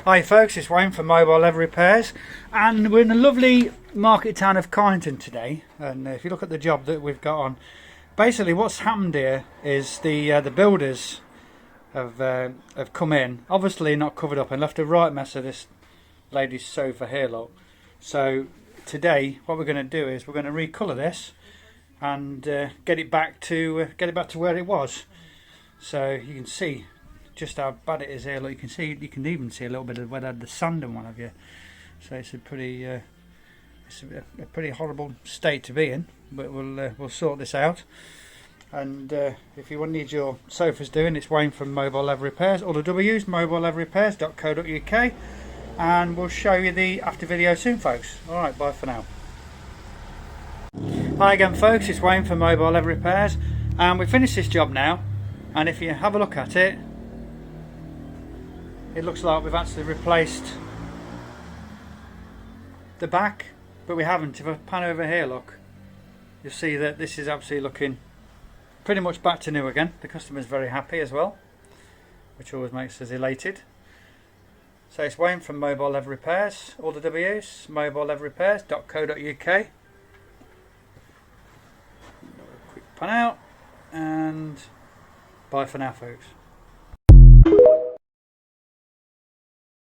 Hi folks, it's Wayne from Mobile Leather Repairs, and we're in the lovely market town of Kyneton today. And if you look at the job that we've got on, basically what's happened here is the builders have come in, obviously not covered up, and left a right mess of this lady's sofa here, look. So today what we're going to do is we're going to recolour this and get it back to where it was. So you can see just how bad it is here. Look, you can even see a little bit of where they had the sand and what have you. So it's a pretty horrible state to be in, but we'll sort this out. And if you need your sofas doing, it's Wayne from Mobile Leather Repairs. All the W's, mobileleatherrepairs.co.uk, and we'll show you the after video soon, folks. Alright, bye for now. Hi again folks, it's Wayne from Mobile Leather Repairs, and we finished this job now, and if you have a look at it, it looks like we've actually replaced the back, but we haven't. If I pan over here, look, you'll see that this is absolutely looking pretty much back to new again. The customer's very happy as well, which always makes us elated. So it's Wayne from Mobile Leather Repairs, all the W's, mobileleatherrepairs.co.uk. Quick pan out, and bye for now folks.